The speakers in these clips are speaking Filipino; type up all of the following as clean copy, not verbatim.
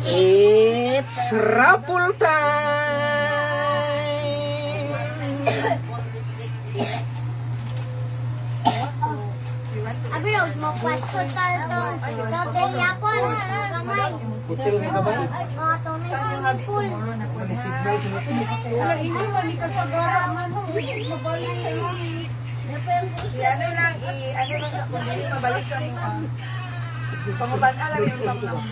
It's raffle time! Abi Rose, mo pwesto talto. Sa Deliapon, kamay. Putil na kamay. Mga to may swimming pool. Wala ini mani kasagara man ho. Mabalik sa iyo. Ano lang, ano lang sa kundi, mabalik sa mukha. Panguban lang yung sa mukha.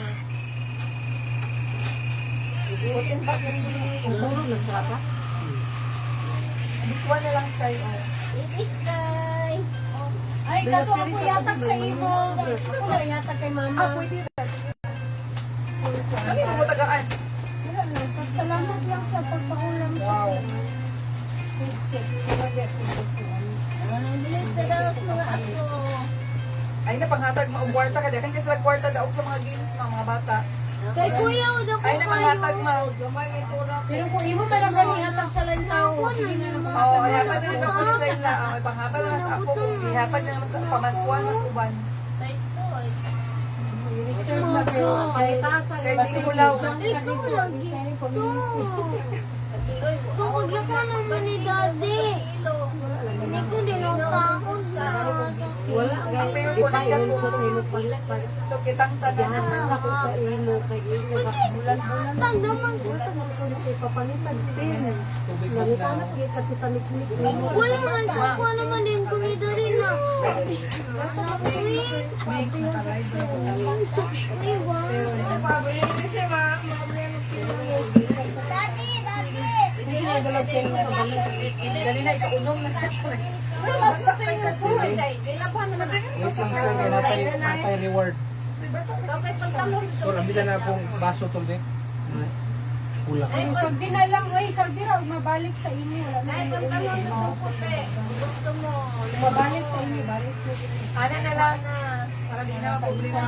Usulog na sa ka. This one na lang style. Ibis kay. Ay, kato ako yatag sa imo. Ako na yatag kay mama. Ano yung mumutagaan? Wala lang. Salamat lang sa pagpaulam sa akin. Bilis na daw mga ako. Ay na panghatag maugwarta ka. Dakan kasi nagkwarta daog sa mga gilis mga bata. Kay kuya, udo ko Ay na panghatag kayo. Pero kung imo malaga ni hatag sa lantaw, sige na lang. Oo, ay hatag na yung kapulis sa ila. Ay panghatag na sa ako. Ihatag na naman sa pamaskuan, mas uban. Reserve na kayo. Kaya tasa. Kaya di ko law. Ikaw lagi. Ito, wag ko naman ni daddy. Hindi ko dinukakon sa... Wala. Pero ko na siya po. So kitang taga. Ako sa imo kay imo bulan-bulan. Tagdaman ko. Papalitan din. Nangitanap kita kita mikmik mo. Wala man sa ko naman din ko ni daddy na. Diba? Daddy, daddy. Dali na ikaunom na siya. Masakay ka po. Wait lang sir, kaya natay reward. Or, ambil na pong baso to, be. Kulang. Sagdi na lang, oy, sagdi ra mabalik sa inyo. Mabalik sa inyo, balik mo. Ano na lang na. Para di na problema.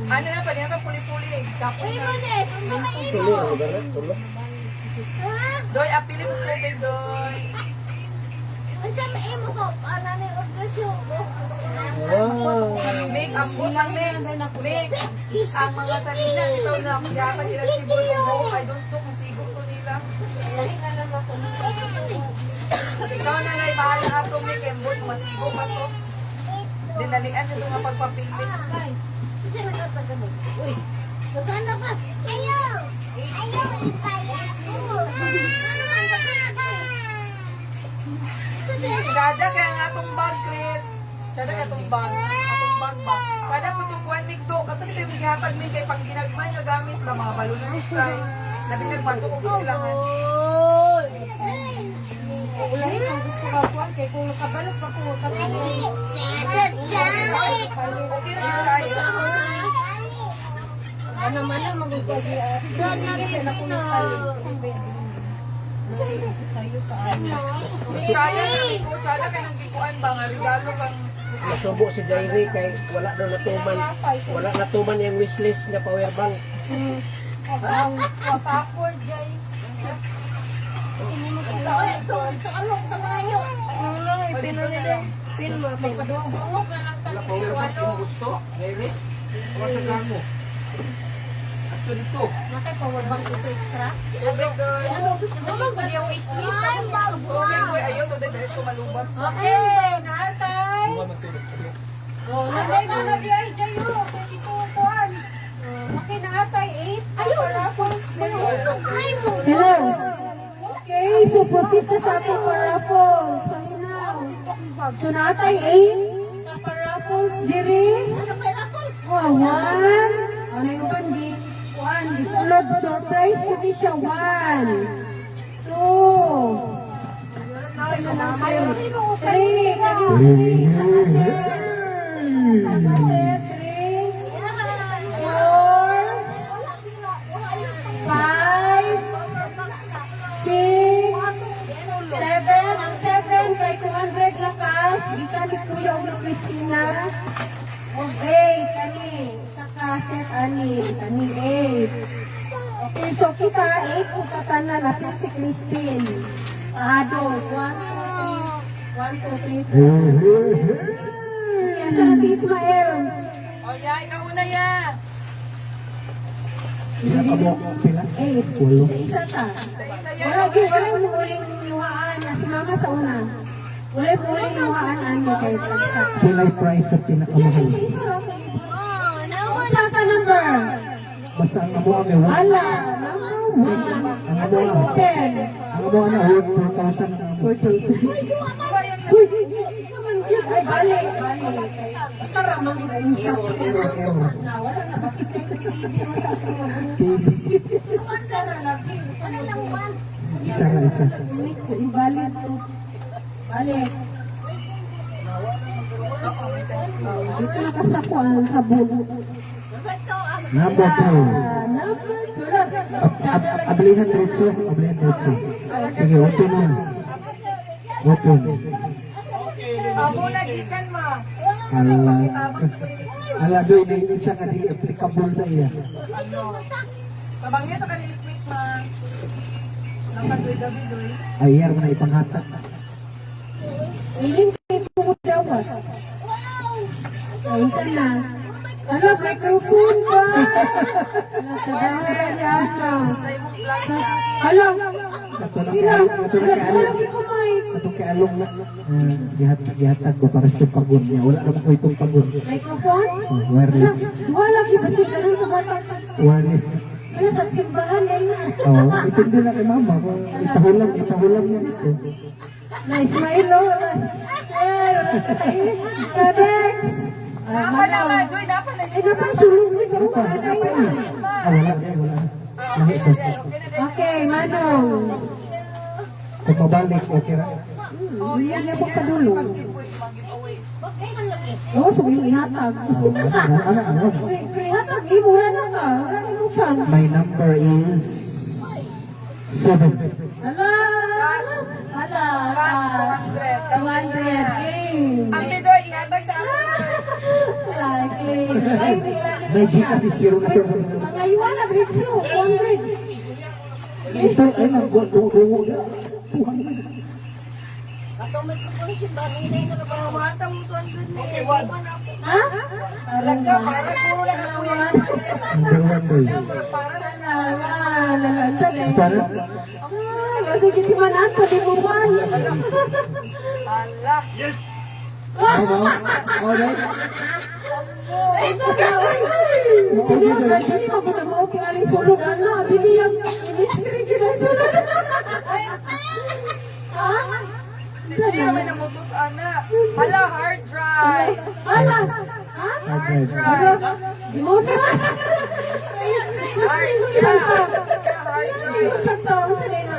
Ano na pa, di na puli-puli. Kapon na. Doy, apili mo tubig, Doy. Ang sabi mo ko, ano na yung orgasyon ko? Wow! Make ang butang, Make. Ang mga salina ito na dapat nila sibol ng buhok. I don't know kung sigo to nila. Ikaw na lang, bahala ato, Make. Embot, masigo pa to. Dinalian nyo itong pagpapilit. Kasi nagkapagano. Uy, magkano ka? Ayaw! Ayaw, ipaya ko. Sada kaya nga itong bag, Chris. Sada ka itong bag. Atong bag ba? Sada po itong kuwan, Migdo. Kato nito yung maghihatag, Mig. Kaya pang ginagmay na gamit na mga balunan ni Sky. Labi nagbanto kung kailangan. Wala yung kukakuan kay kung kabalot pa ko tapos. Okay na yun tayo. Ano man lang magugagi at Sana Pilipino. sayo ka ay. Sada na ito. Sada kaya nang gikuan ba nga regalo kang Nasubo si Jairi kay wala daw natuman. Wala natuman yung wishlist na power bank. Ang kapapor jay. Magpaduwag-duwag na lang Wala tani power bank ano. yung gusto. Jairi, kawasagan mo. Ato dito. Nakay power bank ito extra. tubig, Doy. Ano ba yung wishlist? Okay, boy. Ayaw to. Dahil sumalubak. Okay, natay. Duwa magtulog. Oh, nanay mo na di ay jayo. Pwede ko kuhan. Okay, natay 8. Paraffles. Hello. Okay, so proceed na sa atong paraffles. Palinaw. So natay 8. Paraffles diri. Oh, 1. Ano yun? Di 1. Disulog. Surprise ko di siya. 1. 2. 3. Kanina 3. Sa kaser. Sa kaser. 3. 4. 5. 6. 7. Ang 7 kay 200 na cash. Gikan ni Kuya o ni Christina. Og 8. Kani. Sa kaset ani. Kani 8. Okay, so kita 8 kung katanan natin si Christine. Ados. 1, 2, 3. 1, 2, 3, 4. Yes, si Ismael. Ay, ya, ikaw una ya. Pila ka mo? Pila? 8. Walo. Isa ta. Sa isa ya. Wala mo uling luhaan na si mama sa una. Wala mo uling luhaan ano kay isa. Pila yung price sa pinakamahal. Isa okay. Oh, naman. Sa ka number. Basta ang amo ang ewan. Ala, number 1. Ako yung open. Ang amo ang ewan, 4,000 ang amo. 4,000. Ay, balik. Basta ramang instruction. Na, wala na. Basta TV. Sara lagi. Ano lang man? Isa na isa. Ibalik. Balik. Dito nakasako ang habol. Number 2. Sulat. Ablihan Rotso. Ablihan Rotso. Sige, open mo. Open. Amo lagi kan ma. Ala doy na isa nga di applicable sa iya. Tabangnya sa kanilikmik ma. Dapat gabi doy. Ayar mo na ipanghatak. Iling kayo pumudawat. Ayun ka na. Ala, microphone ba? Ala, sa bahay yata. Sa imong vlog. Ala, Katulong ilang. kaalong. Lagi kumay. Katong kaalong na. Gihatag ko para sa pagod niya. Wala naman ko itong pagod. Microphone? Wireless. Wala, kibasi ka rin sa bata. Wireless. Ano sa simbahan na yun? Oo, itindi na kay mama. Itahulam niya dito. Nice, Milo. Eh, wala ka tayo. Kadex. Apa naman doy dapat na. Ay, dapat sulong mo sa mga Ah, tayo. wala. Lahi ito. Okay, Manong. Kung mabalik, okay ra. Oh, Hindi niya po padulong. Mag-giveaways. Oo, sabi yung ihatag. Ano? Uy, ihatag, mura na ka. Wala na nung chance. My number is 7. Hala! Hala! Cash 200. 200, claim. Ang bidoy ihatag sa ako. Hala, claim. Ay, May G kasi 0 na siya. mga iwan na, Britsu, 100. Ito ay nagdugo. Pawata mo 200 na. Ha? Parang ba? Para ko lang ako yan. Number 1 boy. Para na Nalantad eh. Para? Kasi kiti man ato, di mo man. Ala. Alright. Ay, taga, uy. Hindi mo po na mo, kung aling sulod, ano, biniyang, in-screen yun ang sulod. Ha? Si Gia may namutos ana. Hala, hard drive. Hala! Ha? Hard Ano? drive. Di mo na. Hard drive. Hard drive. Isang tao sa nila.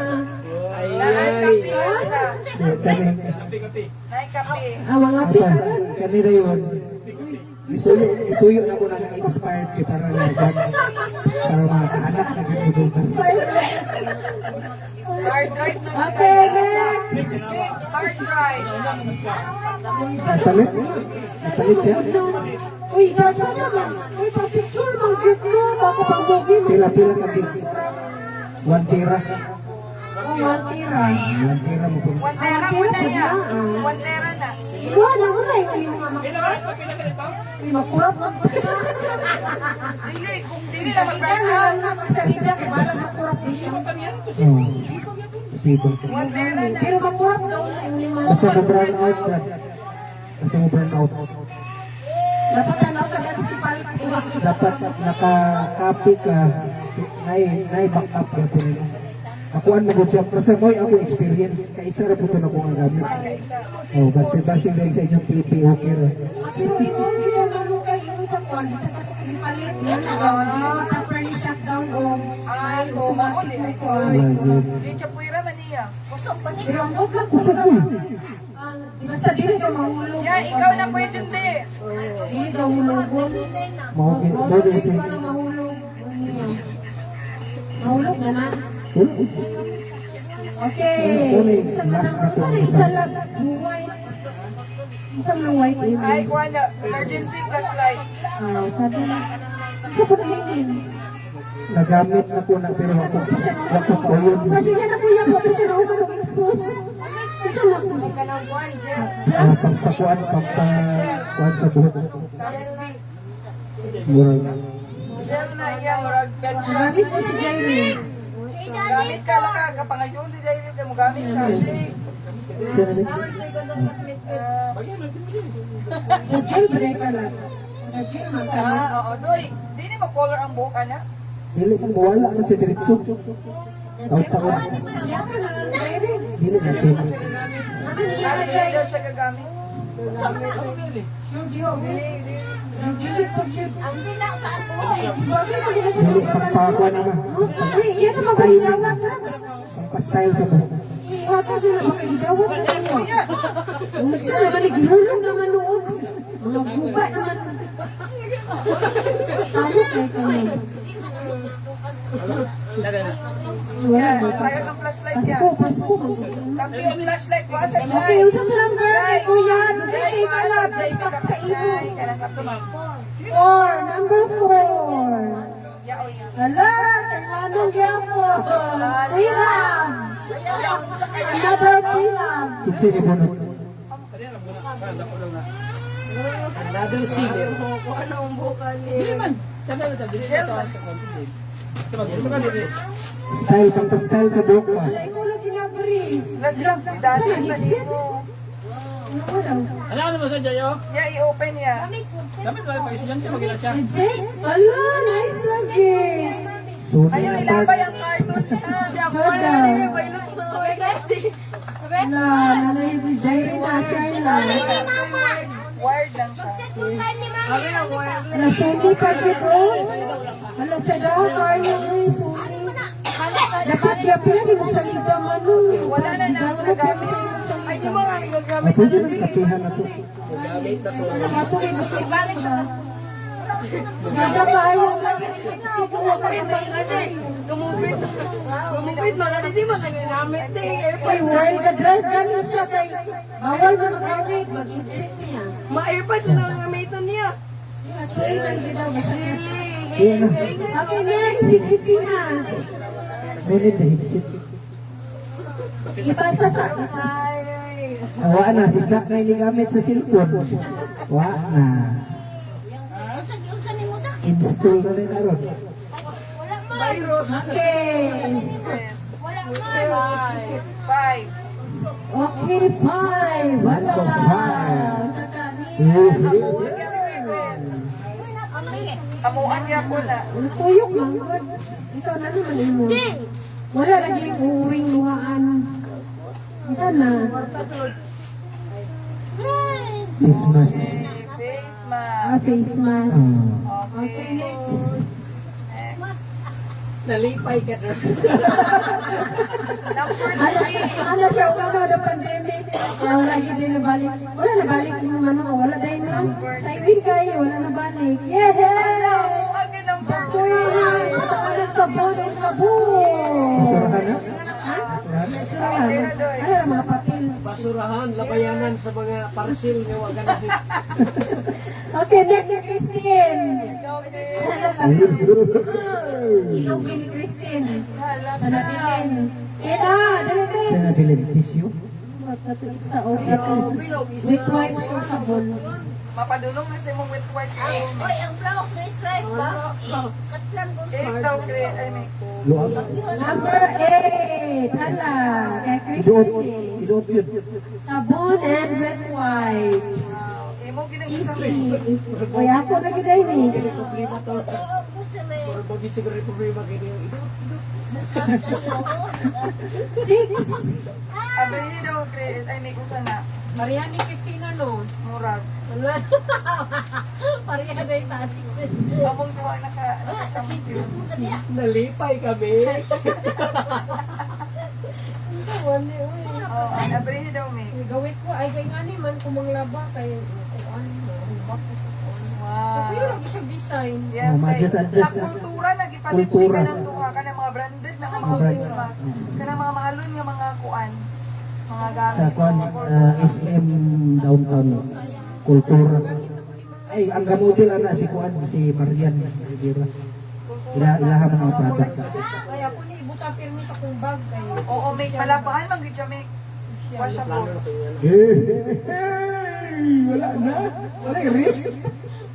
Naikapi isa. Kani Naikapi. Mga pita. kanina yun. Ituyo na ko na inspired kita para na para makaanak na gano'n. Hard drive na Okay, next. hard drive. Napalit? Napalit siya? Uy, gasa naman. Uy, pa-picture mang cute mo. Baka pang-movie mo. Pila-pila ka din. 1 tira. Oh, matira. 1 tira mo po. 1 tera mo na yan. 1 tera na. Iwan na mo na yung mga makurap. Uy, makurap mo. Dili, kung dili na Ikaw mag-brand na out. lang na magsalita kay bala makurap din siya. Oh. Sibol. 1 tera na. Pero makurap daw na yung lima. Basta mo brown out ka. Basta mo brown out. Dapat ano ka na si Pal. Dapat naka-copy ka. Nai-back-up ka po nila. Akuan mo siya. Basta mo ako experience. Kaisa na po ito na kong gamit. Oh, basta dahil sa inyong TV, okay ra. Pero imo ano kay imo sa kwan sa di palit niya na properly shut down o Ah, so mao di ay ko. Wala yun. Di chapuira man niya. Kusog pa pero niya. ang lang kusog ko. Basta dili ka mahulog. Ya, ikaw na pwede hindi. Dili ka mahulog. Mahugin. Dili ka na mahulog. Mahulog na na. Okay. Isa lang. White. Isa lang white. Ay, kuha na. Emergency flashlight. Sabi na. Isa pa nahingin. Nagamit na po na pero ako po yun. Kasi yan ako yung professional ako mag-expose. Isa lang. Kanang kuhan, Jeff. Pampakuan sa buhok. Sa SB. Murag. Shell na iya, murag pensya. Gamit ko si Jerry. Gamit ka lang ka, kapangayon si Jairi, kaya mo gamit siya. Siya na dito. Nag-jailbreak ka lang. Nag-jailman ka lang. Oo, doy. Di ni ba color ang buhok ka niya? Dili man mawala man sa diretso. Taon-taon. Yan ka na, Jerry. Dili na din. Ano niya Dali na daw siya gagamit. Yung Dio. Dili ko yun. Ang dilang sa ako. Dili pagpakwa naman. Yan ang magkahidawat ka. Pastyle sa buhok. Iwata din ang magkahidawat ka. Umusta naman, naghihulong naman noon. Mga guba naman. Ano kayo kayo? Yan, tayo ng flashlight yan. Pasko. Kampi yung flashlight, wasa Okay, Jai. usap na lang birthday ko yan. Jai, Birthday ka wasa lang. Jai, Sa sa iyo. Jai. Kaya kapto mag. 4, number 4. Yao yan. Hala, kay Manong Yapo. Prilam. Another Prilam. Kitsi ni Bunot. Style, pang-style sa buhok pa. Wala, ikaw lang ginabri. Lasing si daddy, tanin mo. Ano daw? Ano mo sa Jayo? Ya, i-open niya. Dapat wala pa estudyante magila siya. Hala, nice lang, Jay. Suot Ayaw, ng ilabay part. ang cartoon siya. Jordan. Na, nanay ni Jay na, share na. Wired lang siya. Hala, Sony pa siya ko. Hala, sa daw kayo eh, Sony. Dapat niya pinag sa liga man nun. Wala na na ako nagamit. Ay, di mo nga Ah, pwede na kapihan na to. Ako rin, ibalik sa... Ganda kayo. Siguro ka rin may Gumupit. Gumupit mo. Hindi mo siya ginamit. Say, Ay, world ka drive ka niya siya kay... Bawal mo mag-awit, mag-insist niya. Ma-airpad siya lang gamitan niya. Choice ang ginawa. Kaya na. Okay, next, si Christina. Ngunit na higsit. Iba sa... Awa na, si Sak na inigamit sa cellphone. Wa na. Install na rin na ron. Virus. Okay. Five. Okay, 5. Wala. Amuan niya po na. Tuyok lang, good. Ikaw na naman mo. Wala lagi uuwing luhaan. Ika na. Christmas. Face mask. Face mask. Ah. Okay, next. Nalipay ka na. Number Ano siya, wala na pandemic. Wala lagi din nabalik. Wala nabalik yung ano, wala dahil na. Timing kayo, wala nabalik. Yay! Agad ang Sorry! Ano sa bonnet ka po? Masurahan na? Ano ang mga papel? Basurahan, labayanan sa mga parcel nga wag na. Okay, next si Christine. Ayun. Ilugin ni Christine. Hanapin. Ina, dali Siya kayo. na bilin tissue. Matatulik sa ogat. With wipes or sabon. Mapadulong na sa mong with white. Oy, ang blouse na stripe ba? Katlan ko. Ikaw, Chris. Ay, may Luwag. Number 8. Hala, kay Idoot. Christine. Idoot yun. Sabon and wet wipes. imo Easy. Uy, ako na giday ni. Problema to. Or bagi siguro yung problema kini yung ito. 6. Abay ni daw, Chris. Ay, may kusa na. Mariani Christina no. Murag. Mariani yung taas. Abong tuwa naka-shampoo. Nalipay kami. Wani, uy. Oo, abay ni daw, may. Gawit ko ay kay ngani man kumanglaba kay kuan Wow. Pero lagi siya design. Yes, Oh, kay ma-adjust sa na. kultura nagipalipuli Kultura. ka ng tuwa ka ng mga branded na mga Brand. face mask. Ka ng mga mahalon nga mga kuan. Mga gamit. Sa kwan, SM downtown. Kultura. Ay, ang gamutil ana si kwan, si Marian Rivera. Ilaha mga product. Kaya po ni ibuta pirmi sa kong bag kay Oo, may palapaan mang gid siya may washable. Eh, wala na. Wala yung risk.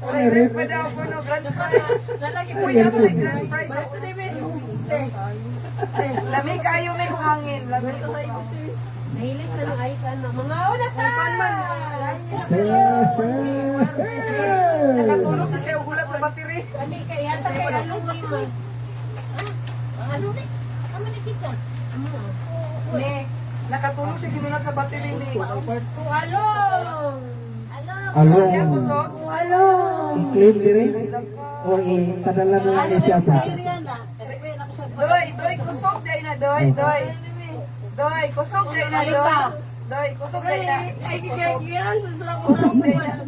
Pwede ako no, grand prize. Nalagi po Pwede ako ng grand prize. Lamig kayo may hangin. Lamig ko kayo. Nahilis na ng ayos ano. Mga una ta! Nakatulog si Seo Gulat sa battery. Kami kaya ta kay ano ni mo. Ano ni? Ano ni kita? Ne, nakatulog siya ginunat sa battery ni. Tualong! Alo, Kaya kusog. Tualong! i-claim dire o ipadala na lang siya pa. Doy, kusog day na, doy. Doy, kusog day na, doy. Doy, kusog day na. Ay, gigiran ko sa Kusog day na.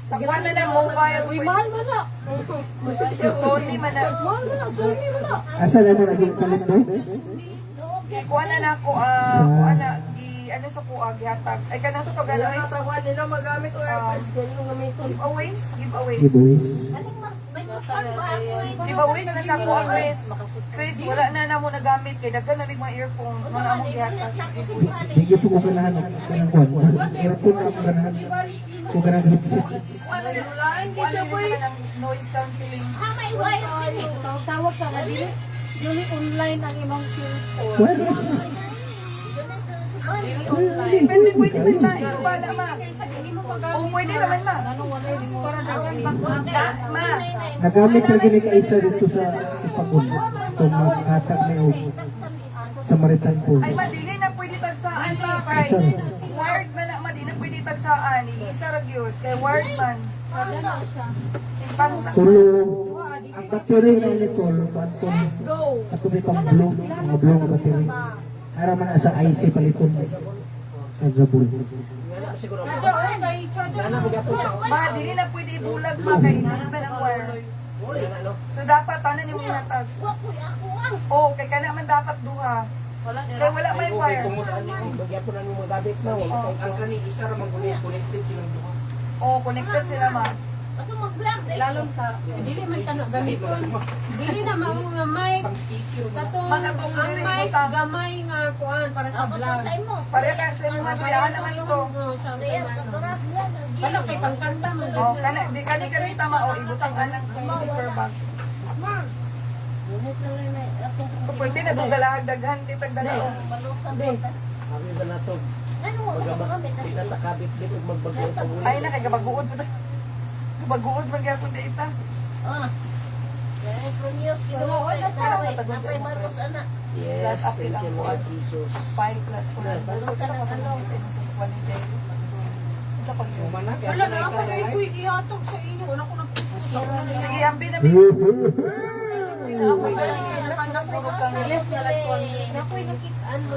Sa kuwan na na mobile switch. mahal mo na. Sony man na. Mahal mo na, sorry mo na. Asa na mo naging kalit doy? Kuha na ako, kuha na, ano sa kuha, gihatag. Ay, kanang sa pagano ay sa Sawa nila magamit o airpods. Ganun gamiton. giveaways, giveaways. Giveaways. Giveaways na sa kuha, Chris. Chris, wala na na mo nagamit kay daghan na may mga earphones, mga among gihatag. Hindi po ko ganahan ng kwan. Aircon na ako ganahan. Ko ganahan headset. Ano yung line? Ano yung noise cancelling? Tawag ka na din. Yung online ang imong cellphone. Pwede siya. Pwede man ma, ikaw ba na ma? Kaysa hindi mo Oo, magamit. pwede naman ma. Para dagan Ma, Nagamit na gini ka isa dito sa Ipagun. Kung magkatag na yung Samaritan po. ay ma, di na pwede tagsaan ma, kay wired man na ma, di na pwede tagsaan. Isa ra gyud kay wired man. Pangsa. Tulo, ang battery na nito, pantong, ato may pang blue, mga blue na battery. Ara man na sa IC paliton. Sa Zabul. Ma, di na pwede ibulag ma, kay hindi naman ang wire. So dapat tanan yung hatag. Oh, kay kana man dapat duha. Kay wala may wire. Bagyan po na nung magabit na. Ang kani isa ra man connected silang duha. Oh, connected sila ma. lalong sa dili man kano gamiton. Dili na mao nga mic. Katong ang mic gamay nga kuan para sa vlog. Pare ka sa mga tuyaan naman ito. Sa Kano kay pangkanta man. Oh, kana di kani kanita ma oh, ibutang anak kay paper bag. So pwede na itong galahag daghan di tagdala. Abi ba na to? Di na takabit dit ug magbagyo pa muna. Ay na kay gabaguod pa. Gabaguod man gyapon da ita. Yes, thank you Lord Jesus. 5 plus 4. Sa pag Mana kaya Wala sa na ako na iko'y ihatag sa inyo. Wala ko nagpupusa. sige, ambi na mi. Yes, ako'y nakitaan mo.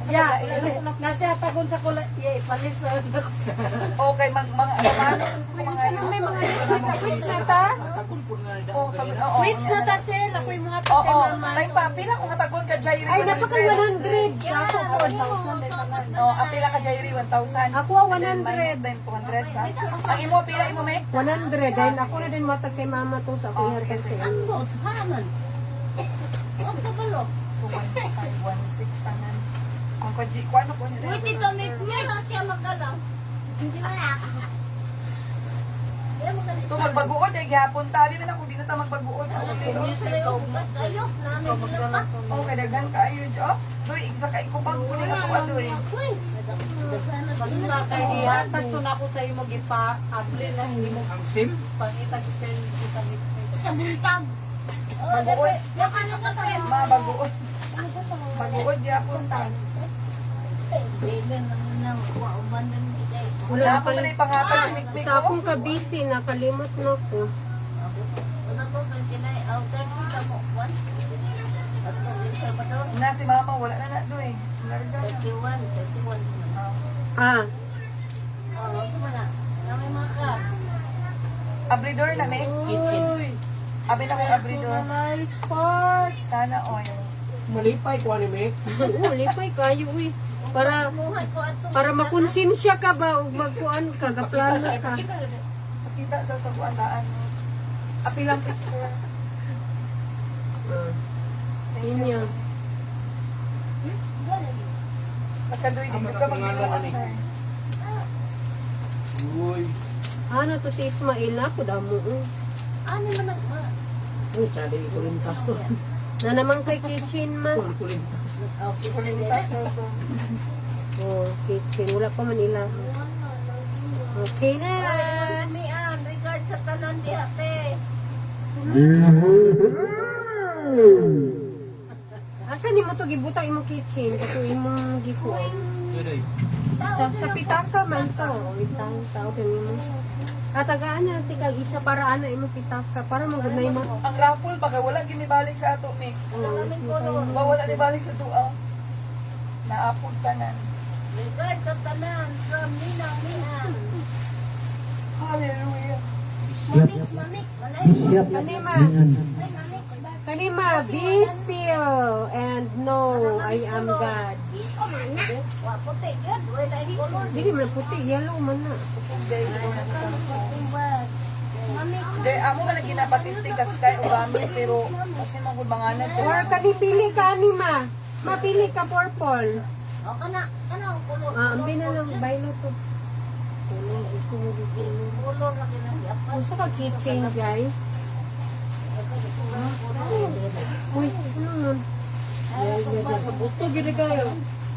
Yeah, Nasa tagon sa kulay. Palis na ako sa... okay, mga May mga which na ta? Which na ta, sir? Ako'y mga Oo, tatay mama. ay pa, pila kung natagon ka, Jairi? Ay, napaka 100. Ako, Oh, apila ka, Jairi, 1,000. Ako, 100. Minus din, 200 ka. Ang imo, pila imo, me? 100. Dahil ako na din matag kay mama to sa ako'y harap sa inyo. So, 1,500, 1,600 tanan. Ang kaji, kuano ko niya? Uy, tito, may kumira siya magalaw. Hindi mo na. So, magbaguod, eh, gihapon tabi man ako, di na ta magbaguod. Okay, daghan ka ayo, Jo. Doy, isa ka ikubag ko nila sa doy. Basta kay ihatag to na ako sa iyo mag-ipa-apply na hindi mo Ang sim? pangitag kita Sa buntag. Baguod. Ma, baguod. Baguod, gihapon ta. Wala pa man ipangatag si Mikmik Sa ko. akong ka-busy, nakalimot na ko. Na si mama, wala na na doy. Larga na. Ah, Abridor na, me? uy, Abi na kong abridor. nice part. Sana oil. Malipay ko ni me. Lipay kayo, uy. Para makonsensya ka ba o magkuan ka, gaplano ka. Makita sa sabuandaan. Apilang picture. Yun yan. Pagkadoy, di ka magbiluan. Uy. Ano to si Ismail ako damo. Ano man ang... Uy, sabi ko rin pasto. Na naman kay kitchen man. Kulintas. Oh, kitchen. Wala pa man ila. Okay na. Mian, regard sa tanan di ate. Asa ni mo to gibutang imong kitchen? Kato imong gikuan. Sa pitaka man to. Itang tao din mo. At tagaan na kag isa para ano imong pitaka para magunay mo. Ang raffle pag wala ginibalik sa ato, Mick. Wala ni balik sa tuwa. Naapod tanan. Regard sa tanan from Ninang Mian. Hallelujah. Mamix, mamix. Bishop. Kanima. Yan. Kanima, be still and know I am God. Iso man na. Wa puti yun. Wala di color. Dili man puti, yellow man na. Guys, siguro na sa Mamix. Hindi, amo man lagi napatistig kasi kayo gamit, pero kasi magulbanganan siya. Or kanipili ka, Anima. Mapili ka purple. O kana, kana ang color. Ambi na lang, baylo to. Color na kinahiyap. Gusto ka keychain, guys? Uy, ano nun? Buto, gili kayo.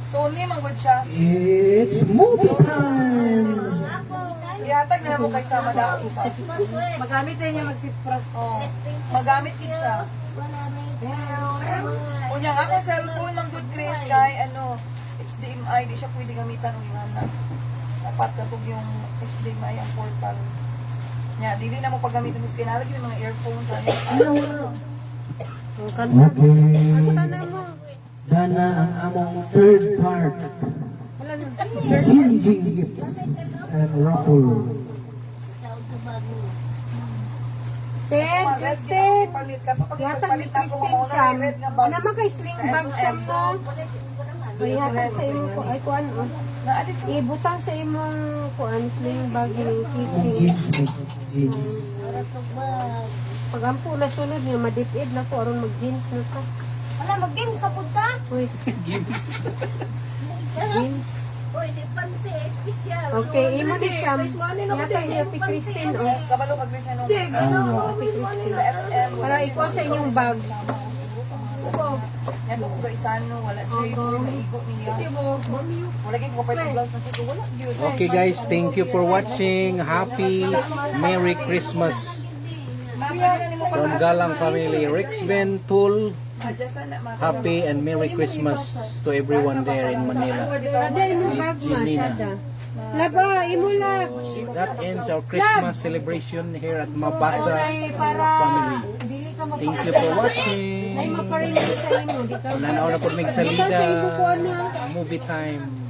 Sony, manggod siya. It's movie time! Ihatag na mo kay sama daw. Magamit na niya magsipra. Oh, magamit kit siya. Unya nga akong cellphone, manggod Chris, kay ano, HDMI, di siya pwede gamitan ng ingana. Dapat katog yung HDMI ang portal. Nya, dili na mo paggamitan sa skin, yung mga earphones. Ang kanta. Okay. Kanta na mo. Dana ang among third part. Wala na. Sinjing gifts and raffle. Ten, Kristen. Palit ka. Yata ni Kristen siya. Ano naman kay sling bag siya mo? Yata sa imo ko. Ay, kuan. Oh. Ibutang sa imong kuan sling bag ni Ang keychain. jeans. Pag ampo na sunod niya, madipid na ko. Aron mag-jeans na ka. Wala, mag-games ka punta? Uy. Jeans. Uy, di pante, espesyal. Okay, imo ni Sham. Yata niya ti Kristen. Oh. Kabalo ka Chris, ano? Sa SM. Para ikuha sa inyong bag. Yan ko ga isano, wala siya yung maigo niya. Wala kay ko pa yung blouse na sito, wala gyud. Okay guys, thank you for watching. Happy Merry Christmas from Galang Family. Rixben Tool, happy and Merry Christmas to everyone there in Manila. Kada imong bag ma, Gina. kada. Laba, imo lab. That ends our Christmas celebration here at Mabasa Ay, para Family. dili ka mag- Thank you for watching. Ay, maparingan sa imo. Di ka Nanaw na po may Di ka sa imo salida. ko na. Movie time.